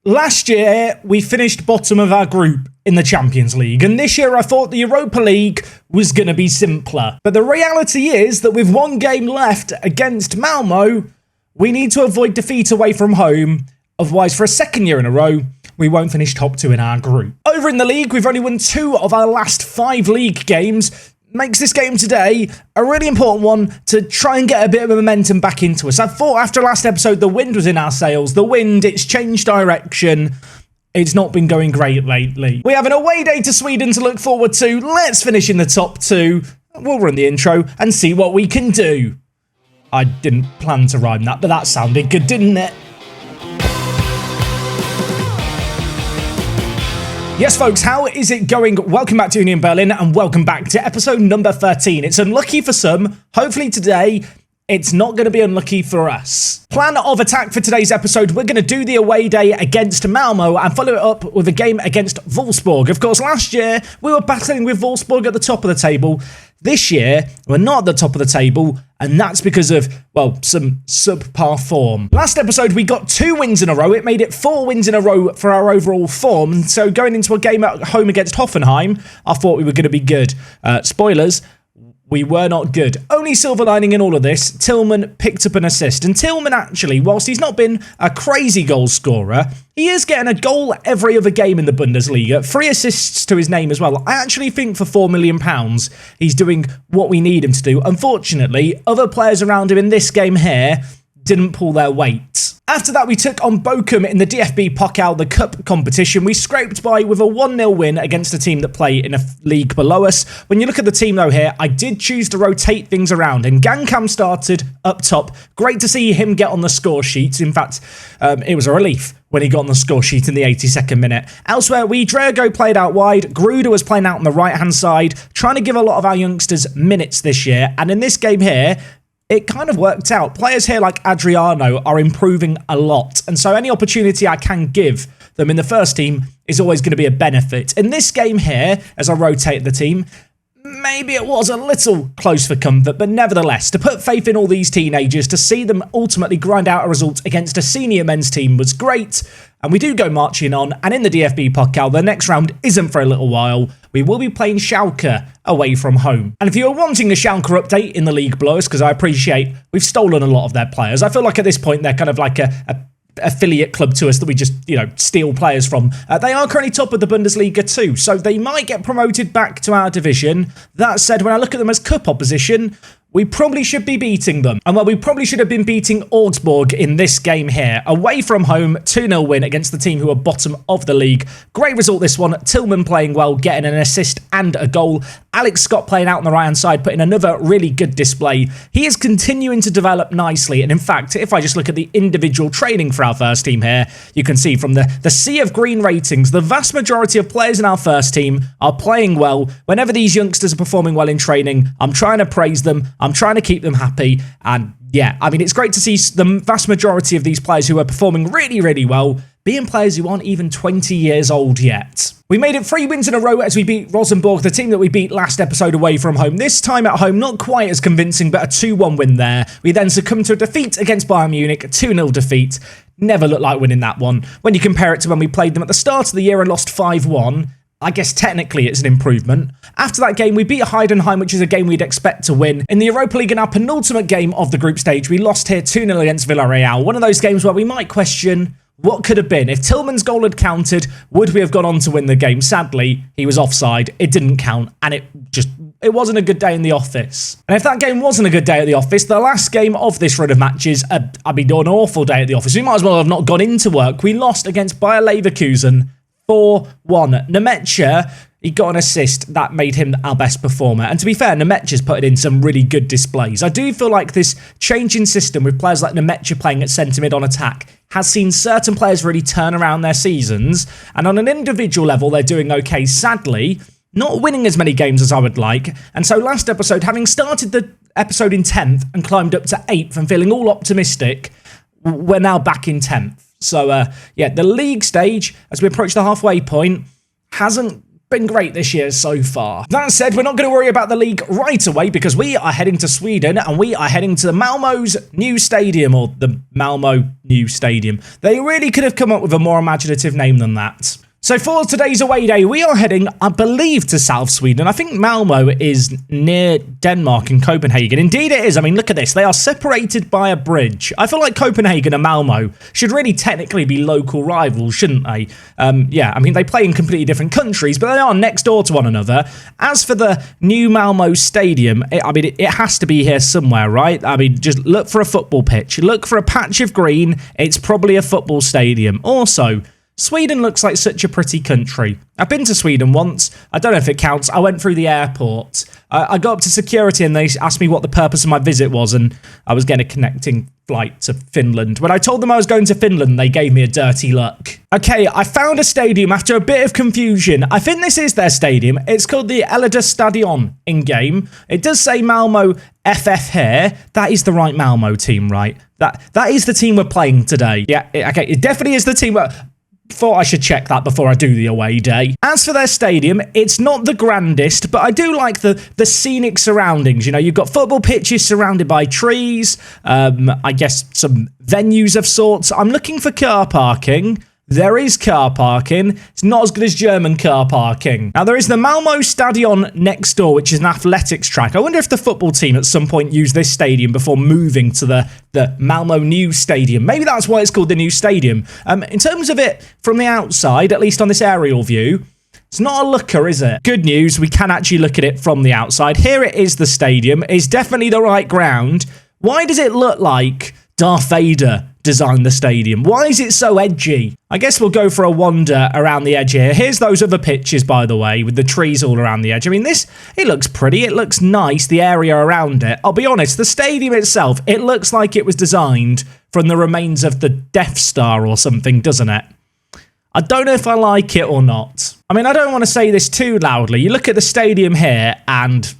Last year, we finished bottom of our group in the Champions League, and this year I thought the Europa League was going to be simpler. But the reality is that with one game left against Malmo, we need to avoid defeat away from home, otherwise for a second year in a row, we won't finish top 2 in our group. Over in the league, we've only won 2 of our last 5 league games. Makes this game today a really important one to try and get a bit of momentum back into us. I thought after last episode, the wind was in our sails. The wind, it's changed direction. It's not been going great lately. We have an away day to Sweden to look forward to. Let's finish in the top 2. We'll run the intro and see what we can do. I didn't plan to rhyme that, but that sounded good, didn't it? Yes, folks, how is it going? Welcome back to Union Berlin and welcome back to episode number 13. It's unlucky for some. Hopefully today, it's not going to be unlucky for us. Plan of attack for today's episode. We're going to do the away day against Malmo and follow it up with a game against Wolfsburg. Of course, last year, we were battling with Wolfsburg at the top of the table. This year, we're not at the top of the table, and that's because of, well, some subpar form. Last episode, we got 2 wins in a row. It made it 4 wins in a row for our overall form. So going into a game at home against Hoffenheim, I thought we were going to be good. Spoilers. We were not good. Only silver lining in all of this, Tillman picked up an assist. And Tillman actually, whilst he's not been a crazy goal scorer, he is getting a goal every other game in the Bundesliga. 3 assists to his name as well. I actually think for £4 million, he's doing what we need him to do. Unfortunately, other players around him in this game here didn't pull their weight. After that, we took on Bochum in the DFB Pokal, the cup competition. We scraped by with a 1-0 win against a team that play in a league below us. When you look at the team, though, here, I did choose to rotate things around, and Gankam started up top. Great to see him get on the score sheet. In fact, it was a relief when he got on the score sheet in the 82nd minute. Elsewhere, Drago played out wide. Gruder was playing out on the right-hand side, trying to give a lot of our youngsters minutes this year. And in this game here, it kind of worked out. Players here like Adriano are improving a lot. And so any opportunity I can give them in the first team is always going to be a benefit. In this game here, as I rotate the team, maybe it was a little close for comfort, but nevertheless, to put faith in all these teenagers, to see them ultimately grind out a result against a senior men's team was great. And we do go marching on, and in the DFB Pokal, the next round isn't for a little while. We will be playing Schalke away from home. And if you're wanting a Schalke update in the league below us, because I appreciate we've stolen a lot of their players, I feel like at this point they're kind of like a affiliate club to us that we just, steal players from. They are currently top of the Bundesliga too, so they might get promoted back to our division. That said, when I look at them as cup opposition, we probably should be beating them. And well, we probably should have been beating Augsburg in this game here. Away from home, 2-0 win against the team who are bottom of the league. Great result this one. Tillman playing well, getting an assist and a goal. Alex Scott playing out on the right-hand side, putting another really good display. He is continuing to develop nicely. And in fact, if I just look at the individual training for our first team here, you can see from the sea of green ratings, the vast majority of players in our first team are playing well. Whenever these youngsters are performing well in training, I'm trying to praise them. I'm trying to keep them happy. And yeah, I mean, it's great to see the vast majority of these players who are performing really, really well being players who aren't even 20 years old yet. We made it 3 wins in a row as we beat Rosenborg, the team that we beat last episode away from home. This time at home, not quite as convincing, but a 2-1 win there. We then succumbed to a defeat against Bayern Munich, a 2-0 defeat. Never looked like winning that one. When you compare it to when we played them at the start of the year and lost 5-1, I guess technically it's an improvement. After that game, we beat Heidenheim, which is a game we'd expect to win. In the Europa League, in our penultimate game of the group stage, we lost here 2-0 against Villarreal. One of those games where we might question what could have been. If Tillman's goal had counted, would we have gone on to win the game? Sadly, he was offside. It didn't count, and it wasn't a good day in the office. And if that game wasn't a good day at the office, the last game of this run of matches, an awful day at the office. We might as well have not gone into work. We lost against Bayer Leverkusen 4-1. Nemecha, he got an assist that made him our best performer. And to be fair, Nemecha's put in some really good displays. I do feel like this change in system with players like Nemecha playing at centre mid on attack has seen certain players really turn around their seasons. And on an individual level, they're doing okay. Sadly, not winning as many games as I would like. And so last episode, having started the episode in 10th and climbed up to 8th and feeling all optimistic, we're now back in 10th. So, the league stage, as we approach the halfway point, hasn't been great this year so far. That said, we're not going to worry about the league right away because we are heading to Sweden and we are heading to the Malmo's new stadium, or the Malmo new stadium. They really could have come up with a more imaginative name than that. So for today's away day, we are heading, I believe, to South Sweden. I think Malmo is near Denmark and Copenhagen. Indeed it is. I mean, look at this. They are separated by a bridge. I feel like Copenhagen and Malmo should really technically be local rivals, shouldn't they? Yeah, I mean, they play in completely different countries, but they are next door to one another. As for the new Malmo stadium, it has to be here somewhere, right? I mean, just look for a football pitch. Look for a patch of green. It's probably a football stadium. Also, Sweden looks like such a pretty country. I've been to Sweden once. I don't know if it counts. I went through the airport. I got up to security and they asked me what the purpose of my visit was, and I was getting a connecting flight to Finland. When I told them I was going to Finland, they gave me a dirty look. Okay, I found a stadium after a bit of confusion. I think this is their stadium. It's called the Addons Stadion in-game. It does say Malmo FF here. That is the right Malmo team, right? That is the team we're playing today. Yeah, okay, it definitely is the team Thought I should check that before I do the away day. As for their stadium, it's not the grandest, but I do like the scenic surroundings. You know, you've got football pitches surrounded by trees, I guess some venues of sorts. I'm looking for car parking. There is car parking. It's not as good as German car parking. Now, there is the Malmo Stadion next door, which is an athletics track. I wonder if the football team at some point used this stadium before moving to the Malmo new stadium. Maybe that's why it's called the new stadium. In terms of it from the outside, at least on this aerial view, it's not a looker, is it? Good news, we can actually look at it from the outside. Here it is, the stadium. It's definitely the right ground. Why does it look like Darth Vader designed the stadium? Why is it so edgy? I guess we'll go for a wander around the edge here. Here's those other pictures, by the way, with the trees all around the edge. I mean, it looks pretty. It looks nice, the area around it. I'll be honest, the stadium itself, it looks like it was designed from the remains of the Death Star or something, doesn't it? I don't know if I like it or not. I mean, I don't want to say this too loudly. You look at the stadium here and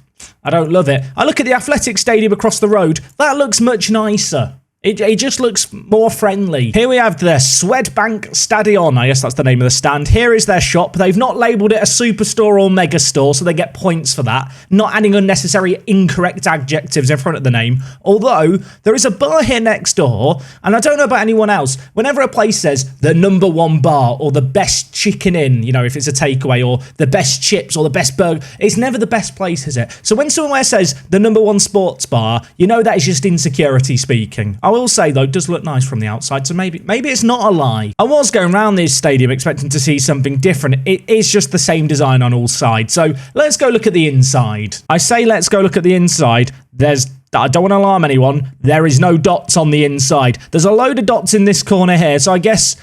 I don't love it. I look at the athletic stadium across the road. That looks much nicer. It just looks more friendly. Here we have the Swedbank Stadion. I guess that's the name of the stand. Here is their shop. They've not labelled it a superstore or mega store, so they get points for that. Not adding unnecessary incorrect adjectives in front of the name. Although, there is a bar here next door, and I don't know about anyone else. Whenever a place says the #1 bar or the best chicken in, you know, if it's a takeaway, or the best chips or the best burger, it's never the best place, is it? So when somewhere says the #1 sports bar, you know that is just insecurity speaking. I will say, though, it does look nice from the outside, so maybe it's not a lie. I was going around this stadium expecting to see something different. It is just the same design on all sides, so let's go look at the inside. I say let's go look at the inside. I don't want to alarm anyone. There is no dots on the inside. There's a load of dots in this corner here, so I guess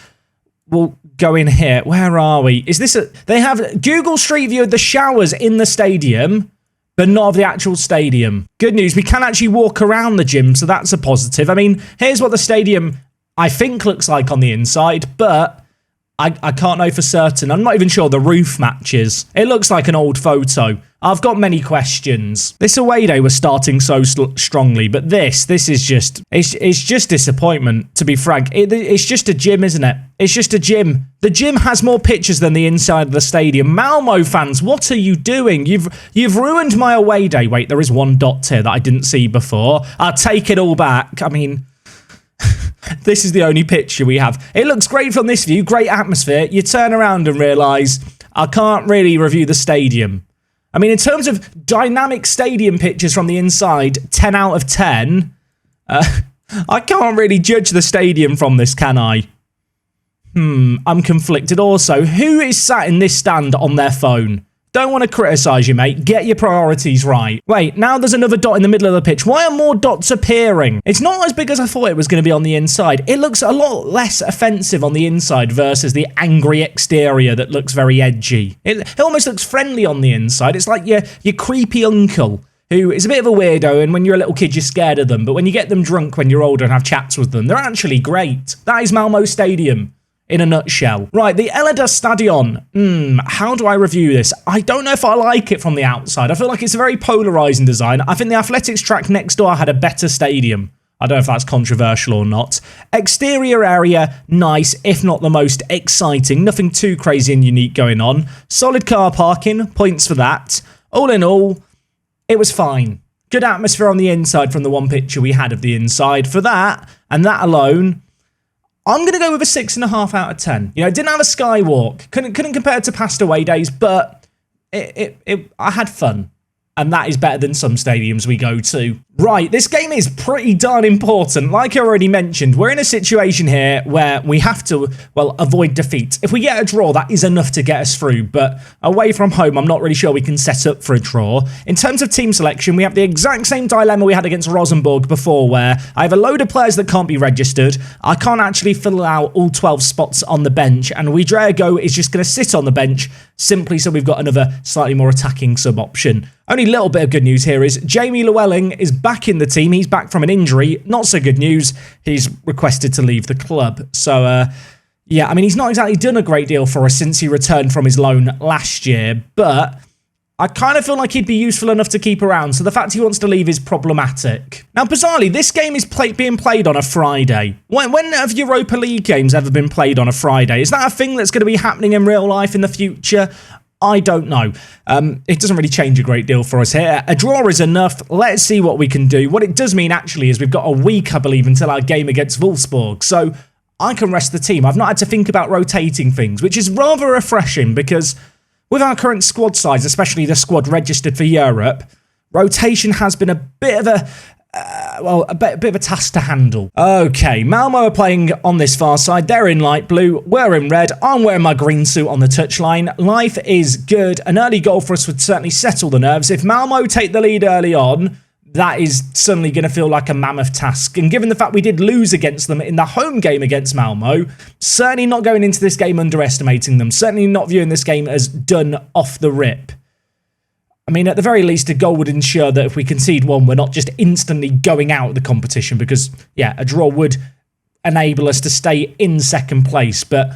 we'll go in here. Where are we? Is this they have Google Street View of the showers in the stadium, but not of the actual stadium. Good news, we can actually walk around the gym, so that's a positive. I mean, here's what the stadium, I think, looks like on the inside, but I can't know for certain. I'm not even sure the roof matches. It looks like an old photo. I've got many questions. This away day was starting so strongly, but this is just, it's just disappointment, to be frank. It's just a gym, isn't it? It's just a gym. The gym has more pictures than the inside of the stadium. Malmo fans, what are you doing? You've ruined my away day. Wait, there is one dot here that I didn't see before. I'll take it all back. I mean, this is the only picture we have. It looks great from this view, great atmosphere. You turn around and realise I can't really review the stadium. I mean, in terms of dynamic stadium pictures from the inside, 10 out of 10. I can't really judge the stadium from this, can I? I'm conflicted. Also, who is sat in this stand on their phone? Don't want to criticise you, mate. Get your priorities right. Wait, now there's another dot in the middle of the pitch. Why are more dots appearing? It's not as big as I thought it was going to be on the inside. It looks a lot less offensive on the inside versus the angry exterior that looks very edgy. It almost looks friendly on the inside. It's like your creepy uncle who is a bit of a weirdo, and when you're a little kid, you're scared of them. But when you get them drunk when you're older and have chats with them, they're actually great. That is Malmo Stadium in a nutshell. Right, the Addons Stadion. How do I review this? I don't know if I like it from the outside. I feel like it's a very polarising design. I think the athletics track next door had a better stadium. I don't know if that's controversial or not. Exterior area, nice, if not the most exciting. Nothing too crazy and unique going on. Solid car parking, points for that. All in all, it was fine. Good atmosphere on the inside from the one picture we had of the inside. For that, and that alone, I'm going to go with a 6.5 out of 10. You know, it didn't have a skywalk. Couldn't compare it to past away days, but I had fun. And that is better than some stadiums we go to. Right, this game is pretty darn important. Like I already mentioned, we're in a situation here where we have to, well, avoid defeat. If we get a draw, that is enough to get us through. But away from home, I'm not really sure we can set up for a draw. In terms of team selection, we have the exact same dilemma we had against Rosenborg before, where I have a load of players that can't be registered. I can't actually fill out all 12 spots on the bench. And Wiedrego is just going to sit on the bench simply so we've got another slightly more attacking sub option. Only little bit of good news here is Jamie Llewellyn is back in the team. He's back from an injury. Not so good news. He's requested to leave the club. So, yeah, I mean, he's not exactly done a great deal for us since he returned from his loan last year, but I kind of feel like he'd be useful enough to keep around, so the fact he wants to leave is problematic. Now, bizarrely, this game is being played on a Friday. When have Europa League games ever been played on a Friday? Is that a thing that's going to be happening in real life in the future? I don't know. It doesn't really change a great deal for us here. A draw is enough. Let's see what we can do. What it does mean, actually, is we've got a week, I believe, until our game against Wolfsburg. So I can rest the team. I've not had to think about rotating things, which is rather refreshing because with our current squad size, especially the squad registered for Europe, rotation has been a bit of a... a bit of a task to handle. Okay, Malmo are playing on this far side. They're in light blue. We're in red. I'm wearing my green suit on the touchline. Life is good. An early goal for us would certainly settle the nerves. If Malmo take the lead early on, that is suddenly going to feel like a mammoth task. And given the fact we did lose against them in the home game against Malmo, certainly not going into this game underestimating them. Certainly not viewing this game as done off the rip. I mean, at the very least, a goal would ensure that if we concede one, we're not just instantly going out of the competition because, yeah, a draw would enable us to stay in second place. But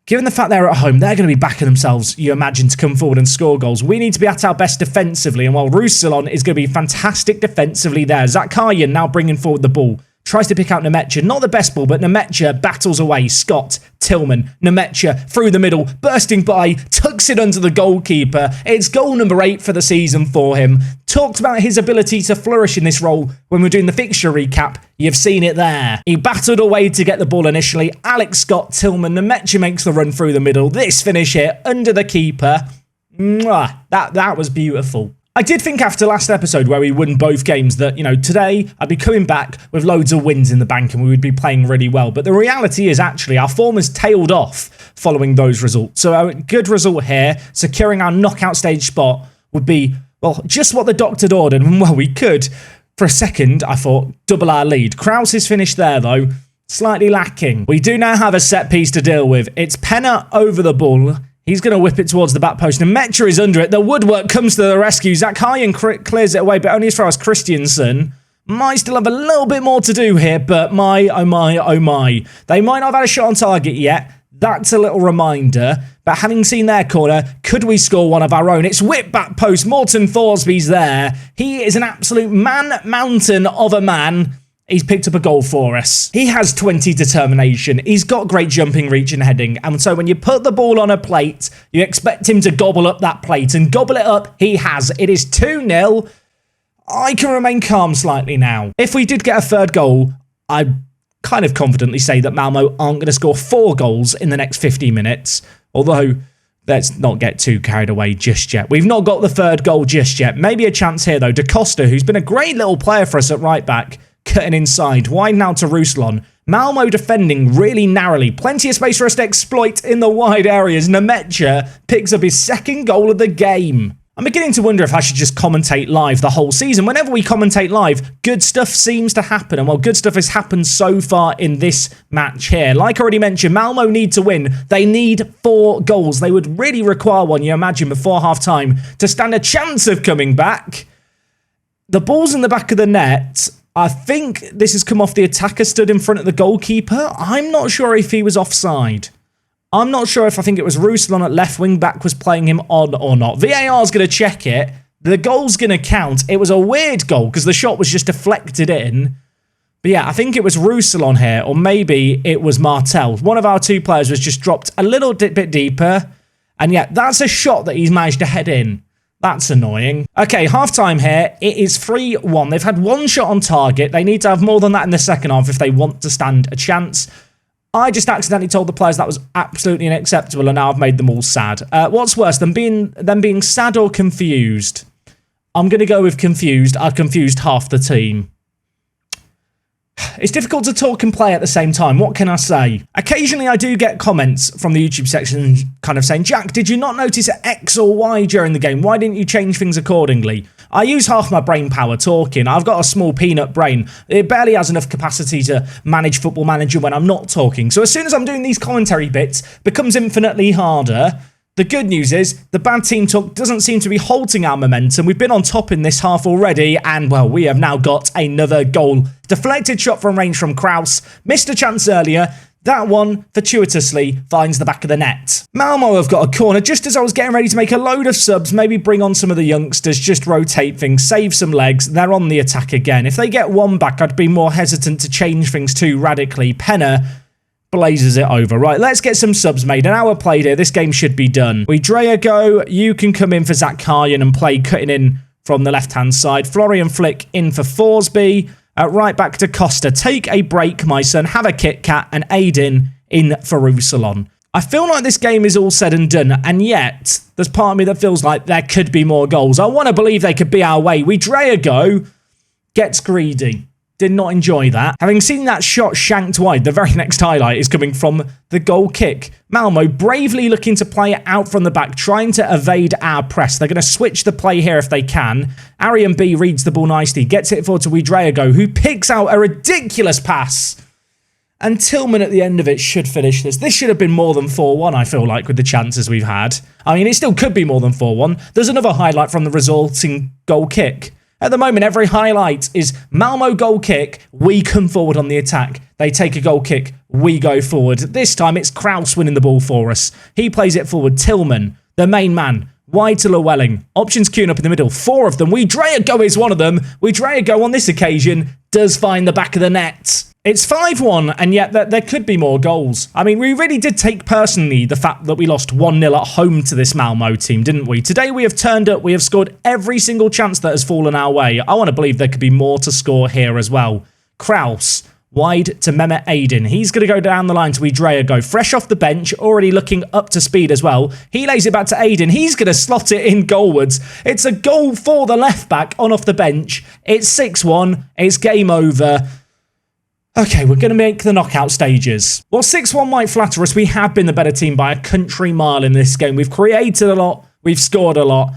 given the fact they're at home, they're going to be backing themselves, you imagine, to come forward and score goals. We need to be at our best defensively, and while Roussillon is going to be fantastic defensively there, Zakharyan now bringing forward the ball. Tries to pick out Nemetcha. Not the best ball, but Nemetcha battles away. Scott, Tillman, Nemetcha through the middle, bursting by, tucks it under the goalkeeper. It's goal number 8 for the season for him. Talked about his ability to flourish in this role when we're doing the fixture recap. You've seen it there. He battled away to get the ball initially. Alex Scott, Tillman, Nemetcha makes the run through the middle. This finish here under the keeper. Mwah, that was beautiful. I did think after last episode where we won both games that, you know, today I'd be coming back with loads of wins in the bank and we would be playing really well. But the reality is actually our form has tailed off following those results. So a good result here, securing our knockout stage spot would be, well, just what the doctor had ordered. And, well, we could, for a second, I thought, double our lead. Krause's finish there, though, slightly lacking. We do now have a set piece to deal with. It's Penner over the ball. He's going to whip it towards the back post. And Nemetcha is under it. The woodwork comes to the rescue. Zakharyan clears it away, but only as far as Christiansen. Might still have a little bit more to do here, but my, oh my, oh my. They might not have had a shot on target yet. That's a little reminder. But having seen their corner, could we score one of our own? It's whipped back post. Morton Thorsby's there. He is an absolute man-mountain of a man. He's picked up a goal for us. He has 20 determination. He's got great jumping, reach and heading. And so when you put the ball on a plate, you expect him to gobble up that plate. And gobble it up, he has. It is 2-0. I can remain calm slightly now. If we did get a third goal, I'd kind of confidently say that Malmo aren't going to score 4 goals in the next 50 minutes. Although, let's not get too carried away just yet. We've not got the third goal just yet. Maybe a chance here, though. Da Costa, who's been a great little player for us at right back, cutting inside, wide now to Roussillon. Malmo defending really narrowly. Plenty of space for us to exploit in the wide areas. Nemetcha picks up his second goal of the game. I'm beginning to wonder if I should just commentate live the whole season. Whenever we commentate live, good stuff seems to happen. And while good stuff has happened so far in this match here, like I already mentioned, Malmo need to win. They need 4 goals. They would really require one, you imagine, before half-time to stand a chance of coming back. The ball's in the back of the net. I think this has come off the attacker stood in front of the goalkeeper. I'm not sure if he was offside. I'm not sure if I think it was Roussillon at left wing back was playing him on or not. VAR's going to check it. The goal's going to count. It was a weird goal because the shot was just deflected in. But yeah, I think it was Roussillon here, or maybe it was Martel. One of our two players was just dropped a little bit deeper. And yeah, that's a shot that he's managed to head in. That's annoying. Okay, half-time here. It is 3-1. They've had one shot on target. They need to have more than that in the second half if they want to stand a chance. I just accidentally told the players that was absolutely unacceptable, and now I've made them all sad. What's worse, them being sad or confused? I'm going to go with confused. I've confused half the team. It's difficult to talk and play at the same time. What can I say? Occasionally, I do get comments from the YouTube section kind of saying, Jack, did you not notice X or Y during the game? Why didn't you change things accordingly? I use half my brain power talking. I've got a small peanut brain. It barely has enough capacity to manage Football Manager when I'm not talking. So as soon as I'm doing these commentary bits, it becomes infinitely harder. The good news is, the bad team talk doesn't seem to be halting our momentum. We've been on top in this half already, and, well, we have now got another goal. Deflected shot from range from Kraus. Missed a chance earlier. That one, fortuitously, finds the back of the net. Malmo have got a corner just as I was getting ready to make a load of subs, maybe bring on some of the youngsters, just rotate things, save some legs. They're on the attack again. If they get one back, I'd be more hesitant to change things too radically. Penner blazes it over. Right, let's get some subs made. An hour played here. This game should be done. Drago, you can come in for Zach Karyan and play cutting in from the left-hand side. Florian Flick in for Forsby. Right back to Costa. Take a break, my son. Have a Kit Kat. And Aiden in for Roussillon. I feel like this game is all said and done, and yet there's part of me that feels like there could be more goals. I want to believe they could be our way. Drago gets greedy. Did not enjoy that. Having seen that shot shanked wide, the very next highlight is coming from the goal kick. Malmo bravely looking to play it out from the back, trying to evade our press. They're going to switch the play here if they can. Arian B reads the ball nicely, gets it forward to Drago, who picks out a ridiculous pass. And Tillman at the end of it should finish this. This should have been more than 4-1, I feel like, with the chances we've had. I mean, it still could be more than 4-1. There's another highlight from the resulting goal kick. At the moment, every highlight is Malmo goal kick, we come forward on the attack. They take a goal kick, we go forward. This time, it's Kraus winning the ball for us. He plays it forward. Tillman, the main man, wide to Llewellyn. Options queuing up in the middle, 4 of them. Drago is one of them. Drago on this occasion does find the back of the net. It's 5-1, and yet there could be more goals. I mean, we really did take personally the fact that we lost 1-0 at home to this Malmo team, didn't we? Today we have turned up, we have scored every single chance that has fallen our way. I want to believe there could be more to score here as well. Kraus, wide to Mehmet Aydin. He's going to go down the line to Drago, fresh off the bench, already looking up to speed as well. He lays it back to Aydin. He's going to slot it in goalwards. It's a goal for the left-back on off the bench. It's 6-1. It's game over. Okay, we're going to make the knockout stages. While 6-1 might flatter us, we have been the better team by a country mile in this game. We've created a lot, we've scored a lot,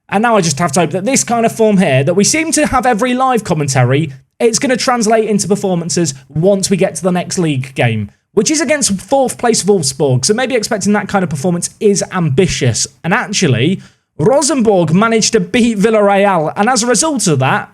and now I just have to hope that this kind of form here, that we seem to have every live commentary, it's going to translate into performances once we get to the next league game, which is against 4th place Wolfsburg, so maybe expecting that kind of performance is ambitious. And actually, Rosenborg managed to beat Villarreal, and as a result of that,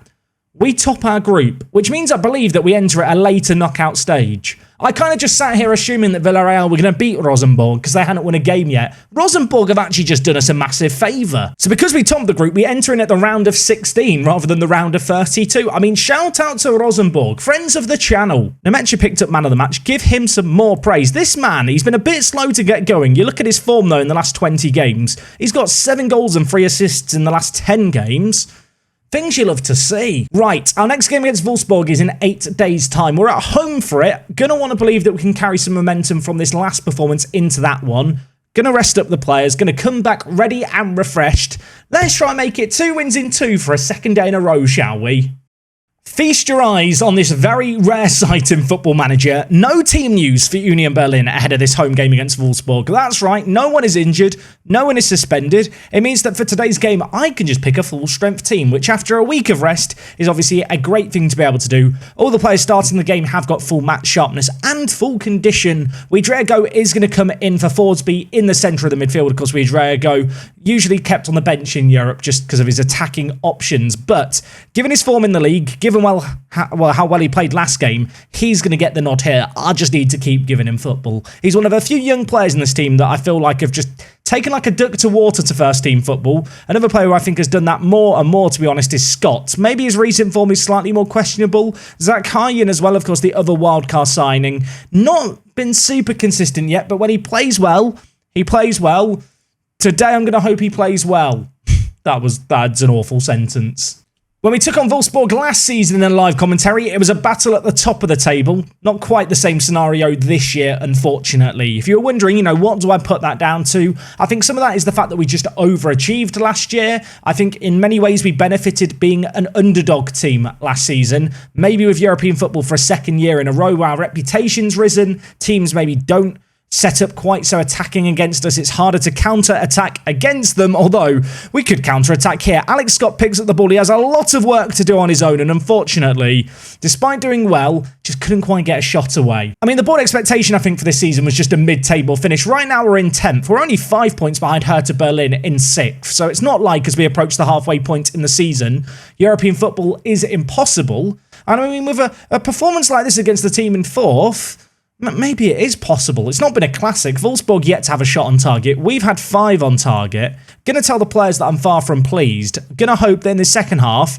we top our group, which means I believe that we enter at a later knockout stage. I kind of just sat here assuming that Villarreal were going to beat Rosenborg because they hadn't won a game yet. Rosenborg have actually just done us a massive favour. So because we topped the group, we enter in at the round of 16 rather than the round of 32. I mean, shout out to Rosenborg, friends of the channel. Nemecha picked up man of the match. Give him some more praise. This man, he's been a bit slow to get going. You look at his form, though, in the last 20 games. He's got 7 goals and 3 assists in the last 10 games. Things you love to see. Right, our next game against Wolfsburg is in 8 days' time. We're at home for it. Gonna want to believe that we can carry some momentum from this last performance into that one. Gonna rest up the players. Gonna come back ready and refreshed. Let's try and make it 2 wins in 2 for a second day in a row, shall we? Feast your eyes on this very rare sight in Football Manager. No team news for Union Berlin ahead of this home game against Wolfsburg. That's right, no one is injured, no one is suspended. It means that for today's game, I can just pick a full-strength team, which after a week of rest is obviously a great thing to be able to do. All the players starting the game have got full match sharpness and full condition. Drago is going to come in for Forsby in the centre of the midfield. Of course, Drago usually kept on the bench in Europe just because of his attacking options. But given his form in the league, given given how well he played last game, he's going to get the nod here. I just need to keep giving him football. He's one of a few young players in this team that I feel like have just taken like a duck to water to first team football. Another player who I think has done that more and more, to be honest, is Scott. Maybe his recent form is slightly more questionable. Zach Hyen as well, of course, the other wildcard signing. Not been super consistent yet, but when he plays well, he plays well. Today I'm going to hope he plays well. That's an awful sentence. When we took on Wolfsburg last season in live commentary, it was a battle at the top of the table. Not quite the same scenario this year, unfortunately. If you're wondering, what do I put that down to? I think some of that is the fact that we just overachieved last year. I think in many ways we benefited being an underdog team last season. Maybe with European football for a second year in a row, our reputation's risen. Teams maybe don't set up quite so attacking against us. It's harder to counter-attack against them, although we could counter-attack here. Alex Scott picks up the ball. He has a lot of work to do on his own, and unfortunately, despite doing well, just couldn't quite get a shot away. I mean, the board expectation, I think, for this season was just a mid-table finish. Right now, we're in 10th. We're only 5 points behind Hertha Berlin in 6th, so it's not like as we approach the halfway point in the season, European football is impossible. And I mean, with a performance like this against the team in 4th, maybe it is possible. It's not been a classic. Wolfsburg yet to have a shot on target. We've had 5 on target. Gonna tell the players that I'm far from pleased. Gonna hope that in the second half,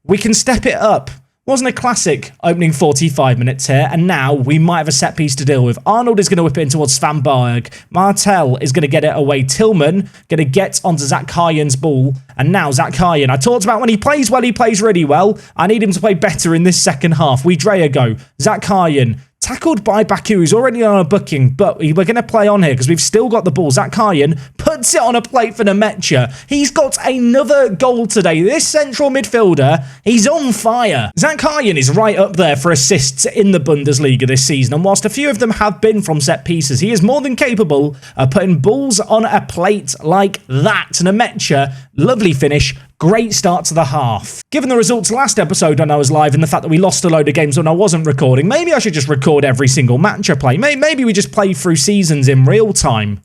we can step it up. Wasn't a classic opening 45 minutes here, and now we might have a set piece to deal with. Arnold is going to whip it in towards Svanberg. Martel is going to get it away. Tillman going to get onto Zach Hyen's ball, and now Zach Hyen. I talked about when he plays well, he plays really well. I need him to play better in this second half. We go. Zach Hyen. Tackled by Baku, who's already on a booking, but we're going to play on here because we've still got the ball. Zach Hyen puts it on a plate for Nemecha. He's got another goal today. This central midfielder, he's on fire. Zach Hyen is right up there for assists in the Bundesliga this season, and whilst a few of them have been from set pieces, he is more than capable of putting balls on a plate like that. Nemecha, lovely finish. Great start to the half. Given the results last episode when I was live and the fact that we lost a load of games when I wasn't recording, maybe I should just record every single match I play. Maybe we just play through seasons in real time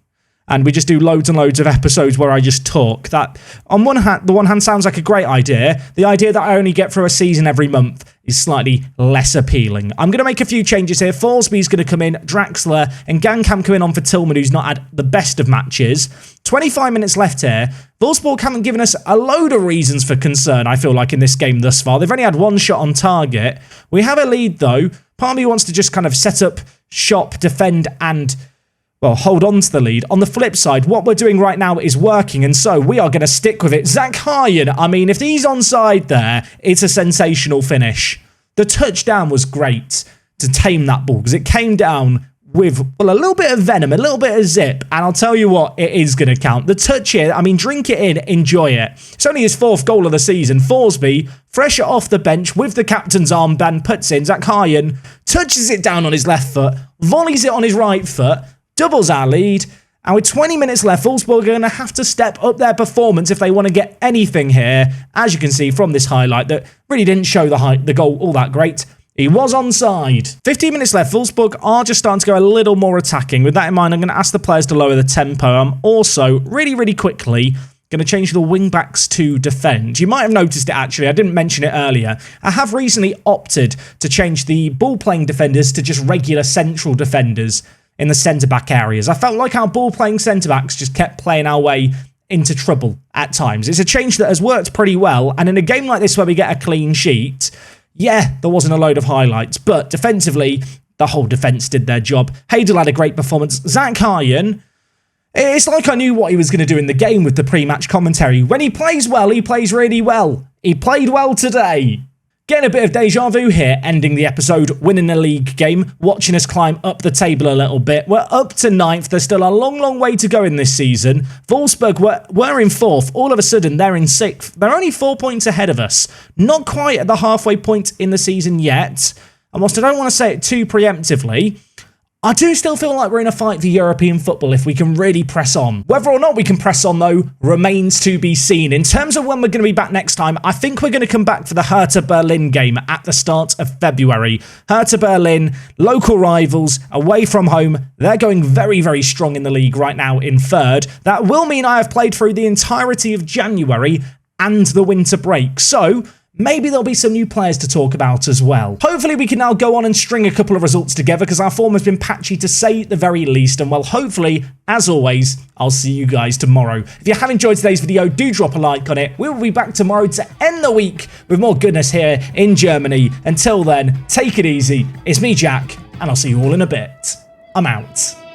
and we just do loads and loads of episodes where I just talk. That, on the one hand sounds like a great idea. The idea that I only get through a season every month is slightly less appealing. I'm going to make a few changes here. Forsby's going to come in, Draxler, and Gangkamp coming on for Tillman, who's not had the best of matches. 25 minutes left here. Wolfsburg haven't given us a load of reasons for concern, I feel like, in this game thus far. They've only had 1 shot on target. We have a lead, though. Part of me wants to just kind of set up shop, defend, and, well, hold on to the lead. On the flip side, what we're doing right now is working, and so we are going to stick with it. Zach Hyen, I mean, if he's onside there, it's a sensational finish. The touchdown was great to tame that ball, because it came down with, well, a little bit of venom, a little bit of zip, and I'll tell you what, it is going to count. The touch here, I mean, drink it in, enjoy it. It's only his 4th goal of the season. Forsby, fresh off the bench with the captain's armband, puts in. Zach Hyen touches it down on his left foot, volleys it on his right foot, doubles our lead, and with 20 minutes left, Wolfsburg are going to have to step up their performance if they want to get anything here, as you can see from this highlight that really didn't show the goal all that great. He was onside. 15 minutes left. Wolfsburg are just starting to go a little more attacking. With that in mind, I'm going to ask the players to lower the tempo. I'm also, really quickly, going to change the wing-backs to defend. You might have noticed it, actually. I didn't mention it earlier. I have recently opted to change the ball-playing defenders to just regular central defenders in the centre-back areas. I felt like our ball-playing centre-backs just kept playing our way into trouble at times. It's a change that has worked pretty well, and in a game like this where we get a clean sheet, yeah, there wasn't a load of highlights, but defensively, the whole defence did their job. Heidel had a great performance. Zach Hyen, it's like I knew what he was going to do in the game with the pre-match commentary. When he plays well, he plays really well. He played well today. Getting a bit of deja vu here, ending the episode, winning a league game, watching us climb up the table a little bit. We're up to 9th. There's still a long way to go in this season. Wolfsburg were in 4th. All of a sudden, they're in 6th. They're only 4 points ahead of us. Not quite at the halfway point in the season yet. And whilst I don't want to say it too preemptively, I do still feel like we're in a fight for European football if we can really press on. Whether or not we can press on, though, remains to be seen. In terms of when we're going to be back next time, I think we're going to come back for the Hertha Berlin game at the start of February. Hertha Berlin, local rivals, away from home. They're going very strong in the league right now in 3rd. That will mean I have played through the entirety of January and the winter break. So maybe there'll be some new players to talk about as well. Hopefully we can now go on and string a couple of results together because our form has been patchy to say the very least. And well, hopefully, as always, I'll see you guys tomorrow. If you have enjoyed today's video, do drop a like on it. We will be back tomorrow to end the week with more goodness here in Germany. Until then, take it easy. It's me, Jack, and I'll see you all in a bit. I'm out.